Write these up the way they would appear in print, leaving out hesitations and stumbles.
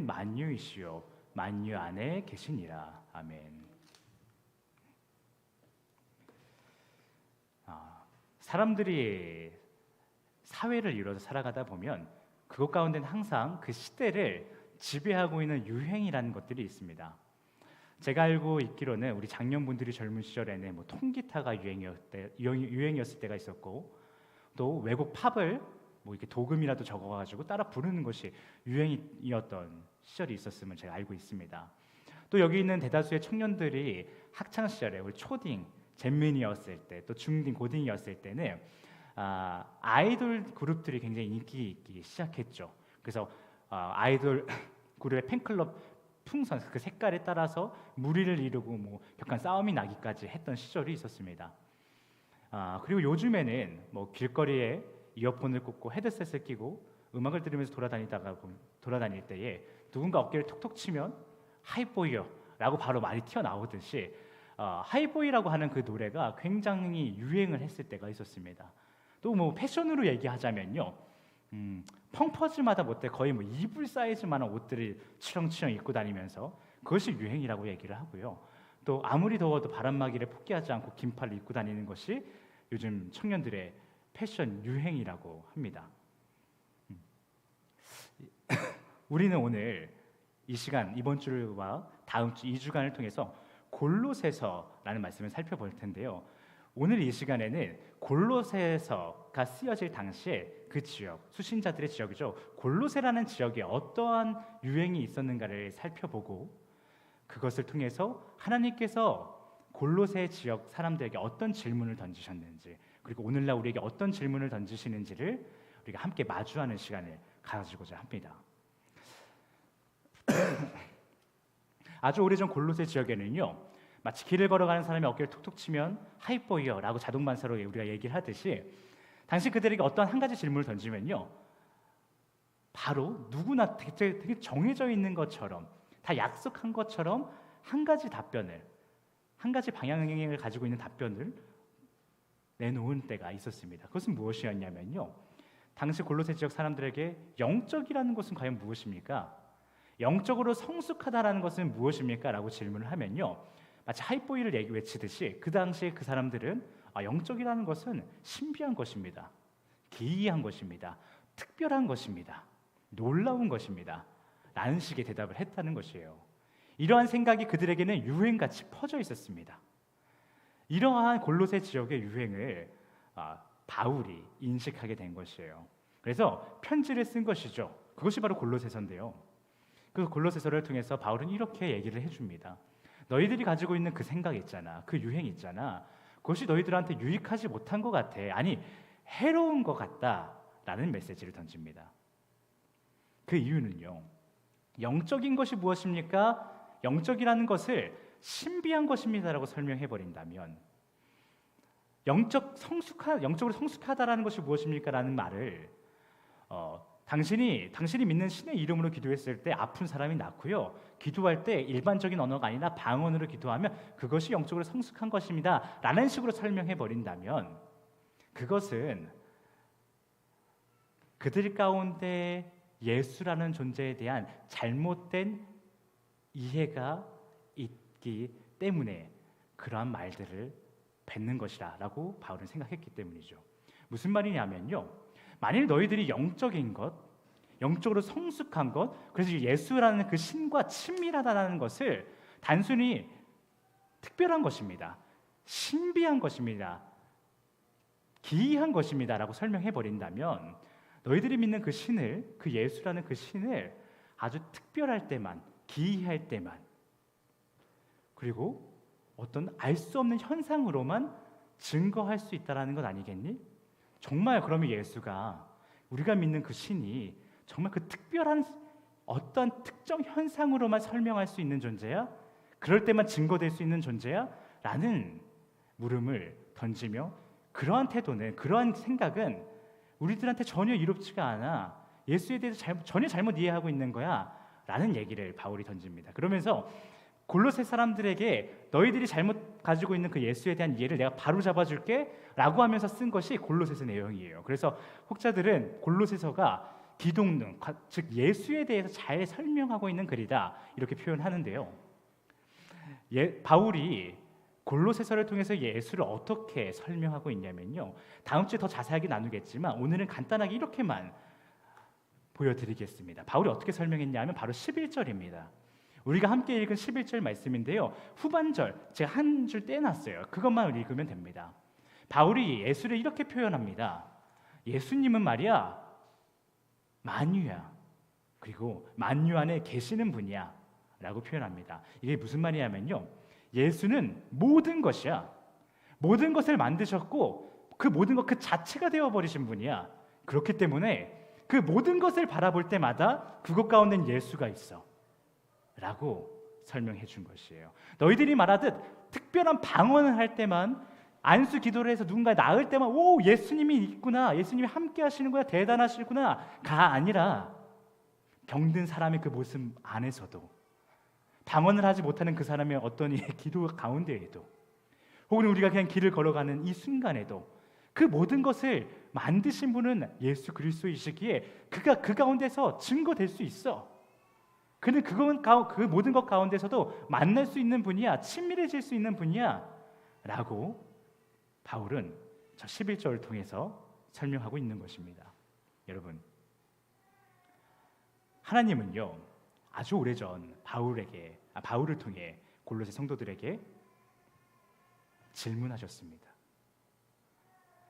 그는 만유이시요 만유 안에 계시니라. 아멘. 사람들이 사회를 이루어서 살아가다 보면 그것 가운데는 항상 그 시대를 지배하고 있는 유행이라는 것들이 있습니다. 제가 알고 있기로는 우리 장년분들이 젊은 시절에는 뭐 통기타가 유행이었을 때가 있었고, 또 외국 팝을 뭐 이렇게 도금이라도 적어가지고 따라 부르는 것이 유행이었던 시절이 있었음을 제가 알고 있습니다. 또 여기 있는 대다수의 청년들이 학창 시절에 우리 초딩, 잼민이었을 때, 또 중딩, 고딩이었을 때는 아이돌 그룹들이 굉장히 인기 있기 시작했죠. 그래서 아이돌 그룹의 팬클럽 풍선 그 색깔에 따라서 무리를 이루고 뭐 격한 싸움이 나기까지 했던 시절이 있었습니다. 그리고 요즘에는 뭐 길거리에 이어폰을 꽂고 헤드셋을 끼고 음악을 들으면서 돌아다닐 때에 누군가 어깨를 톡톡 치면 하이보이요라고 바로 말이 튀어나오듯이 하이보이라고 하는 그 노래가 굉장히 유행을 했을 때가 있었습니다. 또 뭐 패션으로 얘기하자면요, 펑퍼즈마다 못해 거의 뭐 이불 사이즈만한 옷들을 치렁치렁 입고 다니면서 그것이 유행이라고 얘기를 하고요. 또 아무리 더워도 바람막이를 포기하지 않고 긴팔을 입고 다니는 것이 요즘 청년들의 패션 유행이라고 합니다. 우리는 오늘 이 시간, 이번 주와 다음 주 2주간을 통해서 골로새서라는 말씀을 살펴볼 텐데요. 오늘 이 시간에는 골로새서가 쓰여질 당시에 그 지역, 수신자들의 지역이죠. 골로새라는 지역에 어떠한 유행이 있었는가를 살펴보고, 그것을 통해서 하나님께서 골로새 지역 사람들에게 어떤 질문을 던지셨는지, 그리고 오늘날 우리에게 어떤 질문을 던지시는지를 우리가 함께 마주하는 시간을 가지고자 합니다. 아주 오래전 골로새 지역에는요, 마치 길을 걸어가는 사람이 어깨를 툭툭 치면 하이보이어라고 자동반사로 우리가 얘기를 하듯이, 당시 그들에게 어떤 한 가지 질문을 던지면요, 바로 누구나 되게 정해져 있는 것처럼, 다 약속한 것처럼 한 가지 답변을, 한 가지 방향을 가지고 있는 답변을 내놓은 때가 있었습니다. 그것은 무엇이었냐면요, 당시 골로새 지역 사람들에게 영적이라는 것은 과연 무엇입니까? 영적으로 성숙하다라는 것은 무엇입니까? 라고 질문을 하면요, 마치 하이보이를 외치듯이 그 당시에 그 사람들은 영적이라는 것은 신비한 것입니다, 기이한 것입니다, 특별한 것입니다, 놀라운 것입니다 라는 식의 대답을 했다는 것이에요. 이러한 생각이 그들에게는 유행같이 퍼져 있었습니다. 이러한 골로새 지역의 유행을 바울이 인식하게 된 것이에요. 그래서 편지를 쓴 것이죠. 그것이 바로 골로새서인데요. 그 골로새서를 통해서 바울은 이렇게 얘기를 해줍니다. 너희들이 가지고 있는 그 생각 있잖아, 그 유행 있잖아, 그것이 너희들한테 유익하지 못한 것 같아, 아니 해로운 것 같다라는 메시지를 던집니다. 그 이유는요, 영적인 것이 무엇입니까? 영적이라는 것을 신비한 것입니다라고 설명해버린다면, 영적으로 성숙하다라는 것이 무엇입니까? 라는 말을 당신이 믿는 신의 이름으로 기도했을 때 아픈 사람이 낫고요, 기도할 때 일반적인 언어가 아니라 방언으로 기도하면 그것이 영적으로 성숙한 것입니다 라는 식으로 설명해버린다면, 그것은 그들 가운데 예수라는 존재에 대한 잘못된 이해가 있기 때문에 그러한 말들을 뱉는 것이라 라고 바울은 생각했기 때문이죠. 무슨 말이냐면요, 만일 너희들이 영적인 것, 영적으로 성숙한 것, 그래서 예수라는 그 신과 친밀하다는 것을 단순히 특별한 것입니다, 신비한 것입니다, 기이한 것입니다 라고 설명해버린다면, 너희들이 믿는 그 신을, 그 예수라는 그 신을 아주 특별할 때만, 기이할 때만, 그리고 어떤 알 수 없는 현상으로만 증거할 수 있다는 것 아니겠니? 정말 그러면 예수가, 우리가 믿는 그 신이 정말 그 특별한 어떤 특정 현상으로만 설명할 수 있는 존재야? 그럴 때만 증거될 수 있는 존재야? 라는 물음을 던지며, 그러한 태도는, 그러한 생각은 우리들한테 전혀 이롭지가 않아, 예수에 대해서 전혀 잘못 이해하고 있는 거야 라는 얘기를 바울이 던집니다. 그러면서 골로새 사람들에게 너희들이 잘못 가지고 있는 그 예수에 대한 이해를 내가 바로 잡아줄게 라고 하면서 쓴 것이 골로새서 내용이에요. 그래서 혹자들은 골로새서가 기독론, 즉 예수에 대해서 잘 설명하고 있는 글이다 이렇게 표현하는데요. 바울이 골로새서를 통해서 예수를 어떻게 설명하고 있냐면요. 다음 주에 더 자세하게 나누겠지만 오늘은 간단하게 이렇게만 보여드리겠습니다. 바울이 어떻게 설명했냐면 바로 11절입니다. 우리가 함께 읽은 11절 말씀인데요. 후반절 제가 한 줄 떼놨어요. 그것만 읽으면 됩니다. 바울이 예수를 이렇게 표현합니다. 예수님은 말이야 만유야. 그리고 만유 안에 계시는 분이야 라고 표현합니다. 이게 무슨 말이냐면요. 예수는 모든 것이야. 모든 것을 만드셨고 그 모든 것 그 자체가 되어버리신 분이야. 그렇기 때문에 그 모든 것을 바라볼 때마다 그것 가운데는 예수가 있어 라고 설명해 준 것이에요. 너희들이 말하듯 특별한 방언을 할 때만, 안수 기도를 해서 누군가 나을 때만 오 예수님이 있구나, 예수님이 함께 하시는구나, 대단하시구나 가 아니라 병든 사람의 그 모습 안에서도, 방언을 하지 못하는 그 사람의 어떤 이 기도 가운데에도, 혹은 우리가 그냥 길을 걸어가는 이 순간에도 그 모든 것을 만드신 분은 예수 그리스도이시기에 그가 그 가운데서 증거될 수 있어. 그는 그 모든 것 가운데서도 만날 수 있는 분이야, 친밀해질 수 있는 분이야 라고 바울은 저 11절을 통해서 설명하고 있는 것입니다. 여러분, 하나님은요 아주 오래전 바울을 통해 골로새 성도들에게 질문하셨습니다.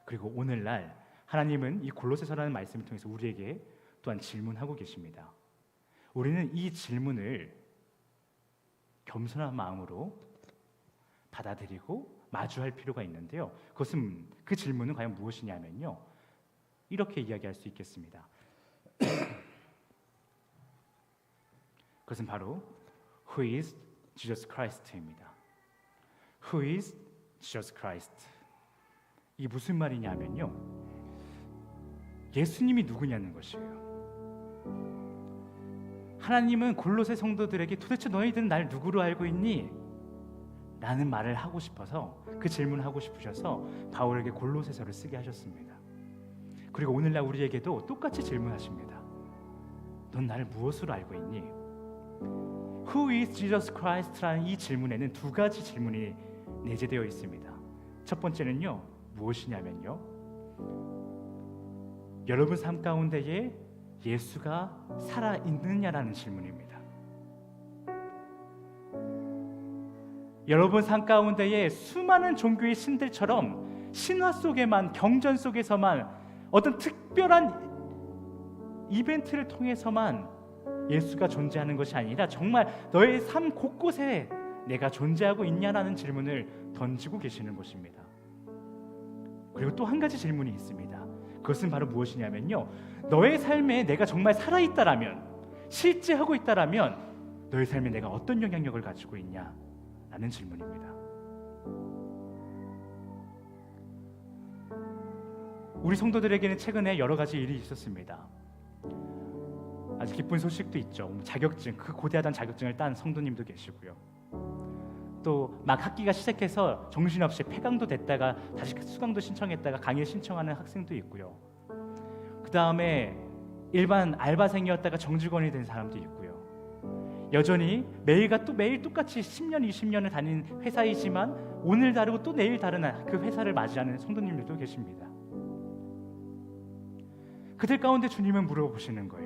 그리고 오늘날 하나님은 이 골로새서라는 말씀을 통해서 우리에게 또한 질문하고 계십니다. 우리는 이 질문을 겸손한 마음으로 받아들이고 마주할 필요가 있는데요. 그 질문은 과연 무엇이냐면요. 이렇게 이야기할 수 있겠습니다. 그것은 바로 Who is Jesus Christ입니다. Who is Jesus Christ? 이게 무슨 말이냐면요. 예수님이 누구냐는 것이에요. 하나님은 골로새 성도들에게 도대체 너희들은 날 누구로 알고 있니? 라는 말을 하고 싶어서, 그 질문을 하고 싶으셔서 바울에게 골로새서를 쓰게 하셨습니다. 그리고 오늘날 우리에게도 똑같이 질문하십니다. 넌 나를 무엇으로 알고 있니? Who is Jesus Christ라는 이 질문에는 두 가지 질문이 내재되어 있습니다. 첫 번째는요, 무엇이냐면요, 여러분 삶 가운데에 예수가 살아있느냐라는 질문입니다. 여러분 삶 가운데에 수많은 종교의 신들처럼 신화 속에만, 경전 속에서만, 어떤 특별한 이벤트를 통해서만 예수가 존재하는 것이 아니라 정말 너의 삶 곳곳에 내가 존재하고 있냐라는 질문을 던지고 계시는 것입니다. 그리고 또 한 가지 질문이 있습니다. 그것은 바로 무엇이냐면요, 너의 삶에 내가 정말 살아있다라면, 실제 하고 있다라면 너의 삶에 내가 어떤 영향력을 가지고 있냐라는 질문입니다. 우리 성도들에게는 최근에 여러 가지 일이 있었습니다. 아주 기쁜 소식도 있죠. 자격증, 그 고대하던 자격증을 딴 성도님도 계시고요. 또 막 학기가 시작해서 정신없이 폐강도 됐다가 다시 수강도 신청했다가 강의 신청하는 학생도 있고요. 그 다음에 일반 알바생이었다가 정직원이 된 사람도 있고요. 여전히 매일 똑같이 10년, 20년을 다닌 회사이지만 오늘 다르고 또 내일 다른 그 회사를 맞이하는 성도님들도 계십니다. 그들 가운데 주님은 물어보시는 거예요.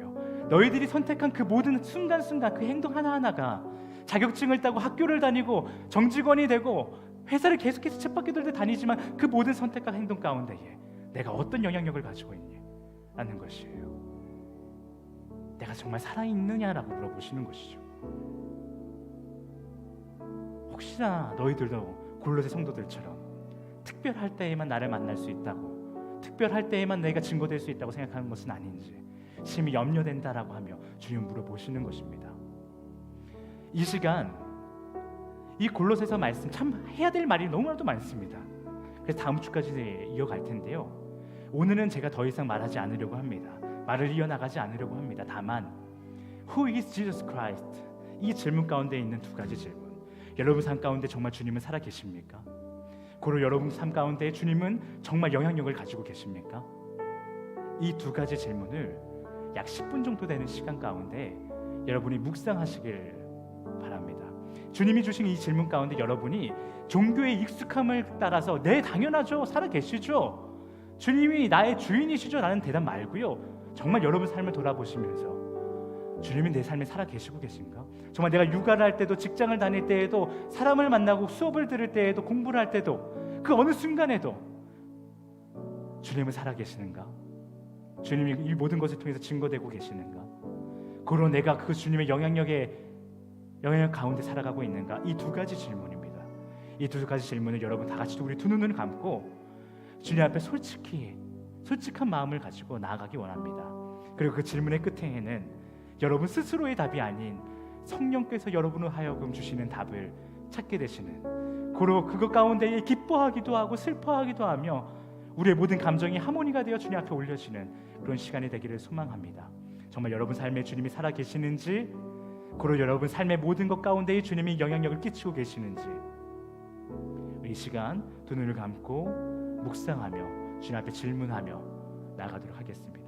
너희들이 선택한 그 모든 순간순간, 그 행동 하나하나가, 자격증을 따고 학교를 다니고 정직원이 되고 회사를 계속해서 쳇바퀴 돌듯 다니지만 그 모든 선택과 행동 가운데에 내가 어떤 영향력을 가지고 있니? 라는 것이에요. 내가 정말 살아있느냐라고 물어보시는 것이죠. 혹시나 너희들도 골로새 성도들처럼 특별할 때에만 나를 만날 수 있다고, 특별할 때에만 내가 증거될 수 있다고 생각하는 것은 아닌지 심히 염려된다라고 하며 주님 물어보시는 것입니다. 이 시간 이 골로새서 말씀 참 해야 될 말이 너무나도 많습니다. 그래서 다음 주까지 이어갈 텐데요. 오늘은 제가 더 이상 말하지 않으려고 합니다. 말을 이어나가지 않으려고 합니다. 다만 Who is Jesus Christ? 이 질문 가운데 있는 두 가지 질문, 여러분 삶 가운데 정말 주님은 살아 계십니까? 고로 여러분 삶 가운데 주님은 정말 영향력을 가지고 계십니까? 이 두 가지 질문을 약 10분 정도 되는 시간 가운데 여러분이 묵상하시길 바랍니다. 주님이 주신 이 질문 가운데 여러분이 종교의 익숙함을 따라서 네 당연하죠, 살아계시죠, 주님이 나의 주인이시죠 라는 대답 말고요, 정말 여러분 삶을 돌아보시면서 주님이 내 삶에 살아계시고 계신가? 정말 내가 육아를 할 때도, 직장을 다닐 때에도, 사람을 만나고 수업을 들을 때에도, 공부를 할 때도, 그 어느 순간에도 주님은 살아계시는가? 주님이 이 모든 것을 통해서 증거되고 계시는가? 그로 내가 그 주님의 영향력 가운데 살아가고 있는가? 이 두 가지 질문입니다. 이 두 가지 질문을 여러분 다 같이 우리 두 눈을 감고 주님 앞에 솔직한 마음을 가지고 나아가기 원합니다. 그리고 그 질문의 끝에는 여러분 스스로의 답이 아닌 성령께서 여러분을 하여금 주시는 답을 찾게 되시는, 그것 가운데 기뻐하기도 하고 슬퍼하기도 하며 우리의 모든 감정이 하모니가 되어 주님 앞에 올려지는 그런 시간이 되기를 소망합니다. 정말 여러분 삶에 주님이 살아계시는지, 그리고 여러분 삶의 모든 것 가운데 주님이 영향력을 끼치고 계시는지, 이 시간 두 눈을 감고 묵상하며 주님 앞에 질문하며 나아가도록 하겠습니다.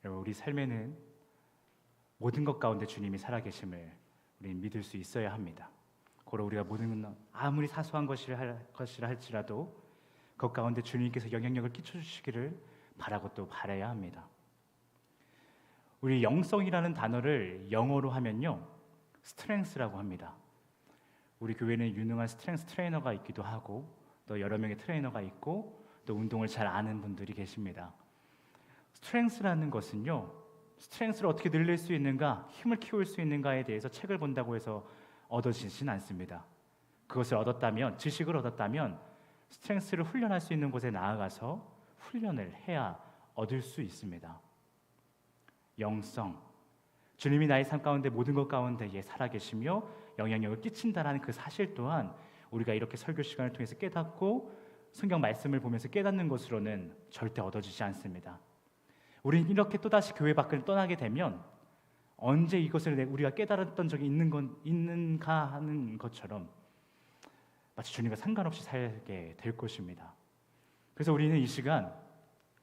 여러분, 우리 삶에는 모든 것 가운데 주님이 살아계심을 우리는 믿을 수 있어야 합니다. 고로 우리가 모든 아무리 사소한 것이라 할지라도 그 가운데 주님께서 영향력을 끼쳐주시기를 바라고 또 바라야 합니다. 우리 영성이라는 단어를 영어로 하면요, 스트렝스라고 합니다. 우리 교회는 유능한 스트렝스 트레이너가 있기도 하고 또 여러 명의 트레이너가 있고 또 운동을 잘 아는 분들이 계십니다. 스트렝스라는 것은요, 스트렝스를 어떻게 늘릴 수 있는가, 힘을 키울 수 있는가에 대해서 책을 본다고 해서 얻어지진 않습니다. 그것을 얻었다면, 지식을 얻었다면 스트렝스를 훈련할 수 있는 곳에 나아가서 훈련을 해야 얻을 수 있습니다. 영성, 주님이 나의 삶 가운데 모든 것 가운데에 살아계시며 영향력을 끼친다라는 그 사실 또한 우리가 이렇게 설교 시간을 통해서 깨닫고 성경 말씀을 보면서 깨닫는 것으로는 절대 얻어지지 않습니다. 우리는 이렇게 또다시 교회 밖을 떠나게 되면 언제 이것을 우리가 깨달았던 적이 있는가 하는 것처럼 마치 주님과 상관없이 살게 될 것입니다. 그래서 우리는 이 시간,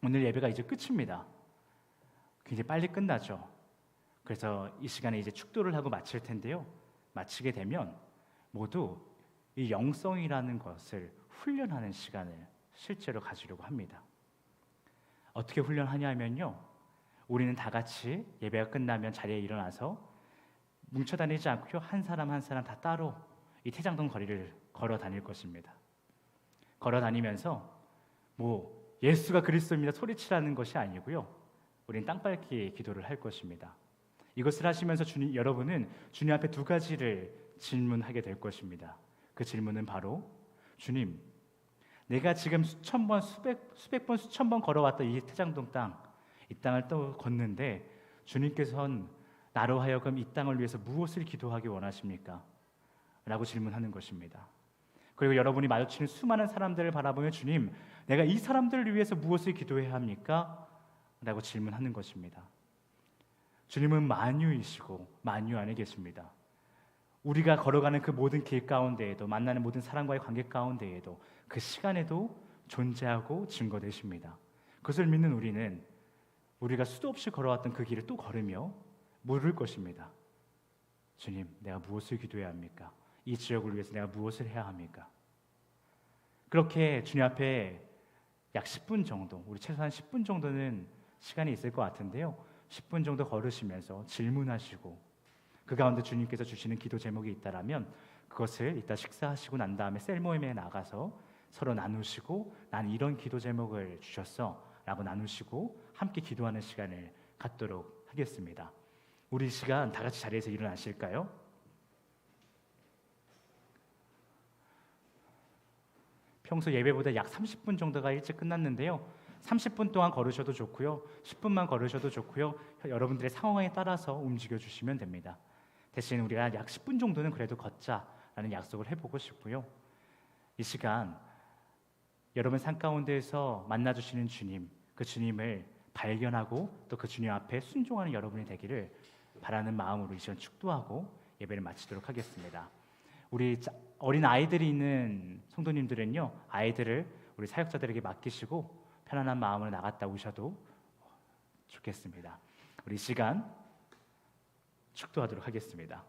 오늘 예배가 이제 끝입니다. 굉장히 빨리 끝나죠. 그래서 이 시간에 이제 축도를 하고 마칠 텐데요, 마치게 되면 모두 이 영성이라는 것을 훈련하는 시간을 실제로 가지려고 합니다. 어떻게 훈련하냐면요, 우리는 다 같이 예배가 끝나면 자리에 일어나서 뭉쳐 다니지 않고요, 한 사람 한 사람 다 따로 이 태장동 거리를 걸어 다닐 것입니다. 걸어 다니면서 예수가 그리스도입니다 소리치라는 것이 아니고요, 우리는 땅밟기 기도를 할 것입니다. 이것을 하시면서 여러분은 주님 앞에 두 가지를 질문하게 될 것입니다. 그 질문은 바로, 주님, 내가 지금 수천 번, 수백 번, 수천 번 걸어왔던 이 태장동 땅, 이 땅을 또 걷는데 주님께서는 나로 하여금 이 땅을 위해서 무엇을 기도하기 원하십니까? 라고 질문하는 것입니다. 그리고 여러분이 마주치는 수많은 사람들을 바라보며, 주님, 내가 이 사람들을 위해서 무엇을 기도해야 합니까? 라고 질문하는 것입니다. 주님은 만유이시고 만유 안에 계십니다. 우리가 걸어가는 그 모든 길 가운데에도, 만나는 모든 사람과의 관계 가운데에도, 그 시간에도 존재하고 증거되십니다. 그것을 믿는 우리는 우리가 수도 없이 걸어왔던 그 길을 또 걸으며 물을 것입니다. 주님, 내가 무엇을 기도해야 합니까? 이 지역을 위해서 내가 무엇을 해야 합니까? 그렇게 주님 앞에 약 10분 정도, 우리 최소한 10분 정도는 시간이 있을 것 같은데요, 10분 정도 걸으시면서 질문하시고, 그 가운데 주님께서 주시는 기도 제목이 있다라면 그것을 이따 식사하시고 난 다음에 셀 모임에 나가서 서로 나누시고, 난 이런 기도 제목을 주셨어 라고 나누시고 함께 기도하는 시간을 갖도록 하겠습니다. 우리 시간 다 같이 자리에서 일어나실까요? 평소 예배보다 약 30분 정도가 일찍 끝났는데요, 30분 동안 걸으셔도 좋고요, 10분만 걸으셔도 좋고요, 여러분들의 상황에 따라서 움직여 주시면 됩니다. 대신 우리가 약 10분 정도는 그래도 걷자라는 약속을 해보고 싶고요, 이 시간 여러분 삶 가운데에서 만나주시는 주님, 그 주님을 발견하고 또 그 주님 앞에 순종하는 여러분이 되기를 바라는 마음으로 이 시간 축도하고 예배를 마치도록 하겠습니다. 우리 어린 아이들이 있는 성도님들은요, 아이들을 우리 사역자들에게 맡기시고 편안한 마음으로 나갔다 오셔도 좋겠습니다. 우리 시간 축도하도록 하겠습니다.